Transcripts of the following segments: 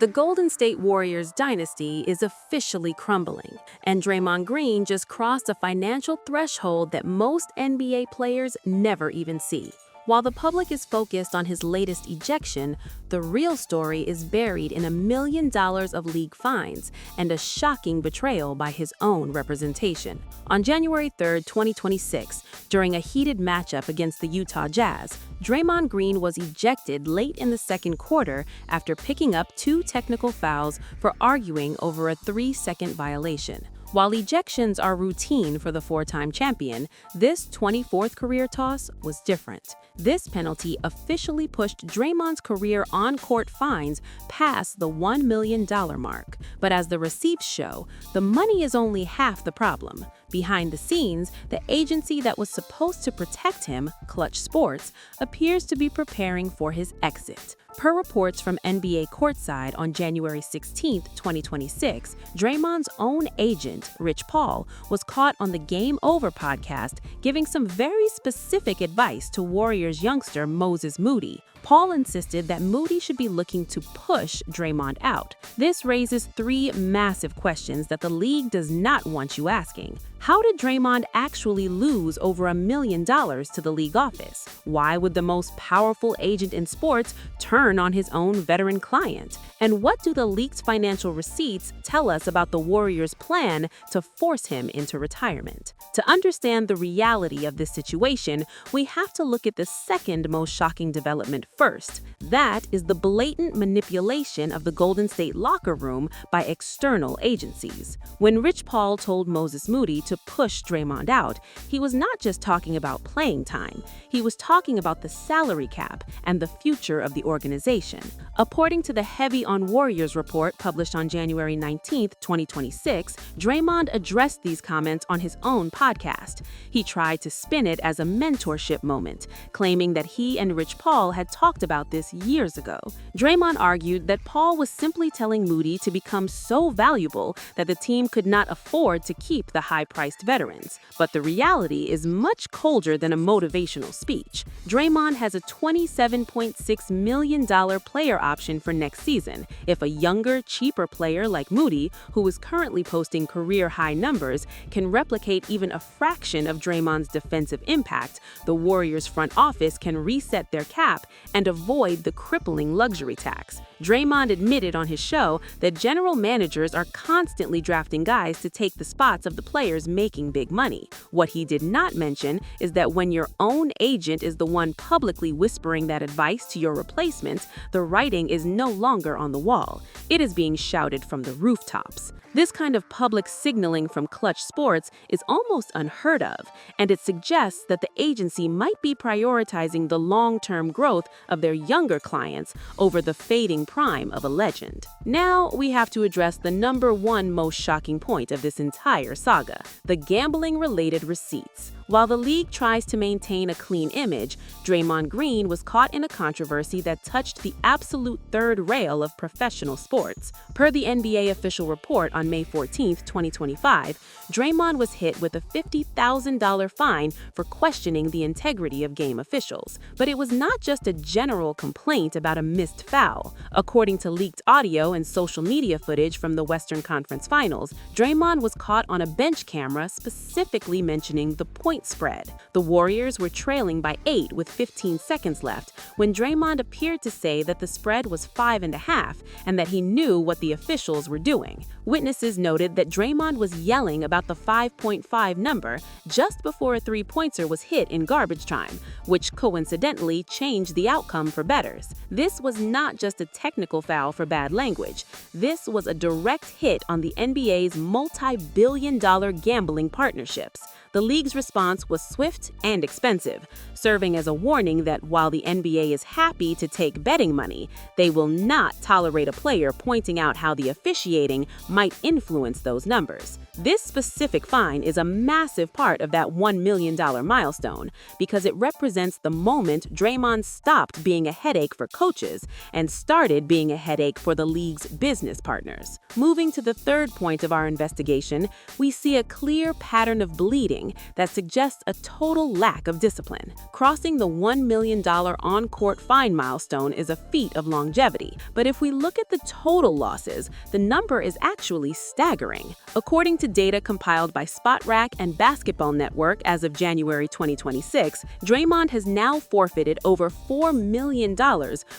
The Golden State Warriors dynasty is officially crumbling, and Draymond Green just crossed a financial threshold that most NBA players never even see. While the public is focused on his latest ejection, the real story is buried in $1 million of league fines and a shocking betrayal by his own representation. On January 3, 2026, during a heated matchup against the Utah Jazz, Draymond Green was ejected late in the second quarter after picking up 2 technical fouls for arguing over a 3-second violation. While ejections are routine for the 4-time champion, this 24th career toss was different. This penalty officially pushed Draymond's career on-court fines past the $1 million mark. But as the receipts show, the money is only half the problem. Behind the scenes, the agency that was supposed to protect him, Klutch Sports, appears to be preparing for his exit. Per reports from NBA Courtside on January 16, 2026, Draymond's own agent, Rich Paul, was caught on the Game Over podcast giving some very specific advice to Warriors youngster Moses Moody. Paul insisted that Moody should be looking to push Draymond out. This raises 3 massive questions that the league does not want you asking. How did Draymond actually lose over $1 million to the league office? Why would the most powerful agent in sports turn on his own veteran client? And what do the leaked financial receipts tell us about the Warriors' plan to force him into retirement? To understand the reality of this situation, we have to look at the second most shocking development first. That is the blatant manipulation of the Golden State locker room by external agencies. When Rich Paul told Moses Moody to push Draymond out, he was not just talking about playing time. He was talking about the salary cap and the future of the organization. According to the Heavy on Warriors report published on January 19, 2026, Draymond addressed these comments on his own podcast. He tried to spin it as a mentorship moment, claiming that he and Rich Paul had talked about this years ago. Draymond argued that Paul was simply telling Moody to become so valuable that the team could not afford to keep the high-priced veterans. But the reality is much colder than a motivational speech. Draymond has a $27.6 million player option for next season. If a younger, cheaper player like Moody, who is currently posting career-high numbers, can replicate even a fraction of Draymond's defensive impact, the Warriors' front office can reset their cap and avoid the crippling luxury tax. Draymond admitted on his show that general managers are constantly drafting guys to take the spots of the players making big money. What he did not mention is that when your own agent is the one publicly whispering that advice to your replacements, the writing is no longer on the wall. It is being shouted from the rooftops. This kind of public signaling from Klutch Sports is almost unheard of, and it suggests that the agency might be prioritizing the long-term growth of their younger clients over the fading prime of a legend. Now we have to address the number 1 most shocking point of this entire saga: the gambling-related receipts. While the league tries to maintain a clean image, Draymond Green was caught in a controversy that touched the absolute third rail of professional sports. Per the NBA official report on May 14, 2025, Draymond was hit with a $50,000 fine for questioning the integrity of game officials. But it was not just a general complaint about a missed foul. According to leaked audio and social media footage from the Western Conference Finals, Draymond was caught on a bench camera specifically mentioning the point spread. The Warriors were trailing by 8 with 15 seconds left when Draymond appeared to say that the spread was 5.5 and that he knew what the officials were doing. Witnesses noted that Draymond was yelling about the 5.5 number just before a 3-pointer was hit in garbage time, which coincidentally changed the outcome for bettors. This was not just a technical foul for bad language. This was a direct hit on the NBA's multi-billion-dollar gambling partnerships. The league's response was swift and expensive, serving as a warning that while the NBA is happy to take betting money, they will not tolerate a player pointing out how the officiating might influence those numbers. This specific fine is a massive part of that $1 million milestone because it represents the moment Draymond stopped being a headache for coaches and started being a headache for the league's business partners. Moving to the third point of our investigation, we see a clear pattern of bleeding ranking that suggests a total lack of discipline. Crossing the $1 million on-court fine milestone is a feat of longevity, but if we look at the total losses, the number is actually staggering. According to data compiled by SpotRack and Basketball Network as of January 2026, Draymond has now forfeited over $4 million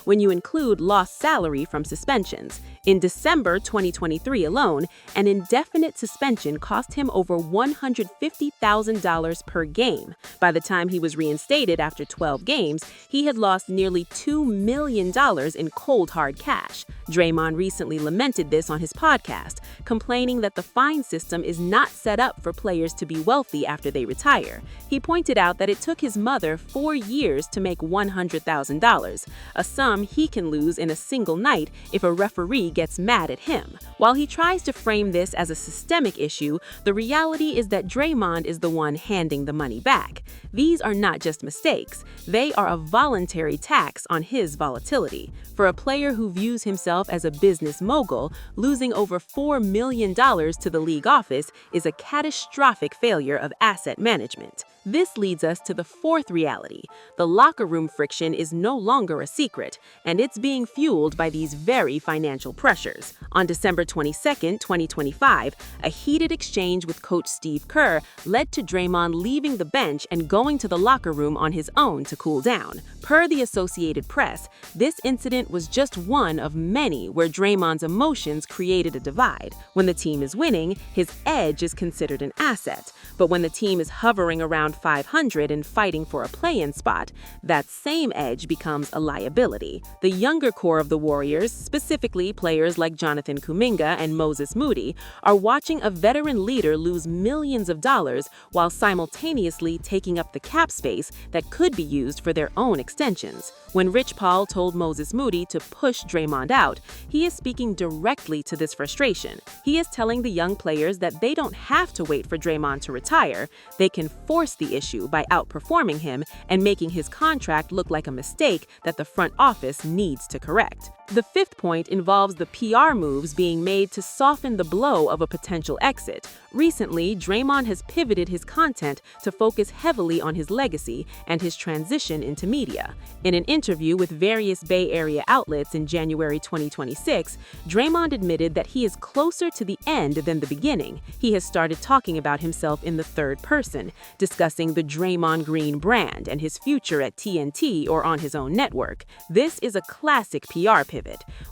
when you include lost salary from suspensions. In December 2023 alone, an indefinite suspension cost him over $150,000 per game. By the time he was reinstated after 12 games, he had lost nearly $2 million in cold hard cash. Draymond recently lamented this on his podcast, complaining that the fine system is not set up for players to be wealthy after they retire. He pointed out that it took his mother 4 years to make $100,000, a sum he can lose in a single night if a referee gets mad at him. While he tries to frame this as a systemic issue, the reality is that Draymond is the one handing the money back. These are not just mistakes, they are a voluntary tax on his volatility. For a player who views himself as a business mogul, losing over $4 million to the league office is a catastrophic failure of asset management. This leads us to the fourth reality. The locker room friction is no longer a secret, and it's being fueled by these very financial pressures. On December 22, 2025, a heated exchange with coach Steve Kerr led to Draymond leaving the bench and going to the locker room on his own to cool down. Per the Associated Press, this incident was just one of many where Draymond's emotions created a divide. When the team is winning, his edge is considered an asset, but when the team is hovering around 500 and fighting for a play-in spot, that same edge becomes a liability. The younger core of the Warriors, specifically players like Jonathan Kuminga and Moses Moody, are watching a veteran leader lose millions of dollars while simultaneously taking up the cap space that could be used for their own extensions. When Rich Paul told Moses Moody to push Draymond out, he is speaking directly to this frustration. He is telling the young players that they don't have to wait for Draymond to retire. They can force the issue by outperforming him and making his contract look like a mistake that the front office needs to correct. The fifth point involves the PR moves being made to soften the blow of a potential exit. Recently, Draymond has pivoted his content to focus heavily on his legacy and his transition into media. In an interview with various Bay Area outlets in January 2026, Draymond admitted that he is closer to the end than the beginning. He has started talking about himself in the third person, discussing the Draymond Green brand and his future at TNT or on his own network. This is a classic PR pivot.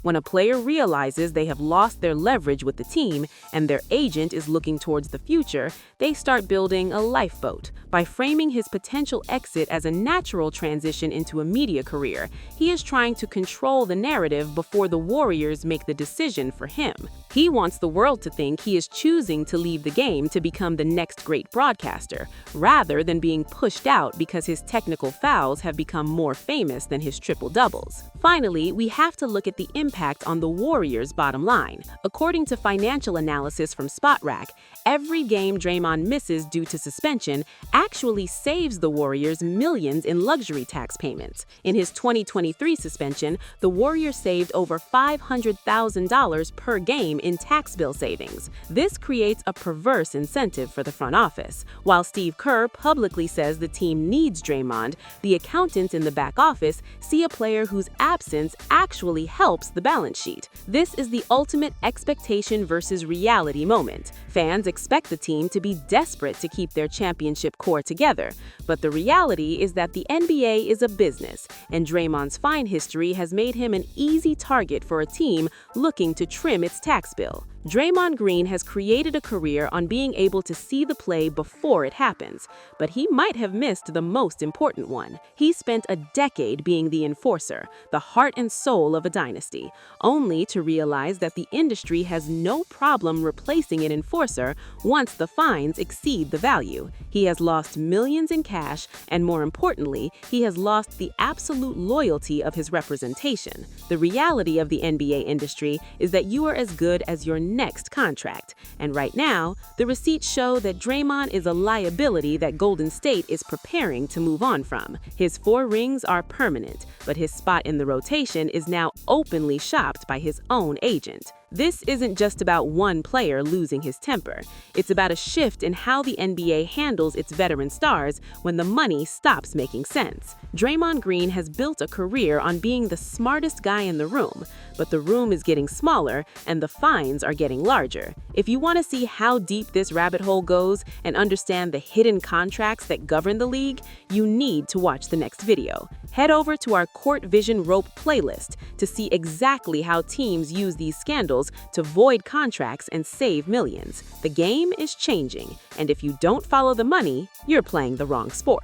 When a player realizes they have lost their leverage with the team and their agent is looking towards the future, they start building a lifeboat. By framing his potential exit as a natural transition into a media career, he is trying to control the narrative before the Warriors make the decision for him. He wants the world to think he is choosing to leave the game to become the next great broadcaster, rather than being pushed out because his technical fouls have become more famous than his triple-doubles. Finally, we have to look at the impact on the Warriors' bottom line. According to financial analysis from SpotRack, every game Draymond misses due to suspension actually saves the Warriors millions in luxury tax payments. In his 2023 suspension, the Warriors saved over $500,000 per game in tax bill savings. This creates a perverse incentive for the front office. While Steve Kerr publicly says the team needs Draymond, the accountants in the back office see a player whose absence actually helps the balance sheet. This is the ultimate expectation versus reality moment. Fans expect the team to be desperate to keep their championship core together, but the reality is that the NBA is a business, and Draymond's fine history has made him an easy target for a team looking to trim its tax bill. Draymond Green has created a career on being able to see the play before it happens, but he might have missed the most important one. He spent a decade being the enforcer, the heart and soul of a dynasty, only to realize that the industry has no problem replacing an enforcer once the fines exceed the value. He has lost millions in cash, and more importantly, he has lost the absolute loyalty of his representation. The reality of the NBA industry is that you are as good as your next contract. And right now, the receipts show that Draymond is a liability that Golden State is preparing to move on from. His 4 rings are permanent, but his spot in the rotation is now openly shopped by his own agent. This isn't just about one player losing his temper. It's about a shift in how the NBA handles its veteran stars when the money stops making sense. Draymond Green has built a career on being the smartest guy in the room, but the room is getting smaller and the fines are getting larger. If you want to see how deep this rabbit hole goes and understand the hidden contracts that govern the league, you need to watch the next video. Head over to our Court Vision Rope playlist to see exactly how teams use these scandals to void contracts and save millions. The game is changing, and if you don't follow the money, you're playing the wrong sport.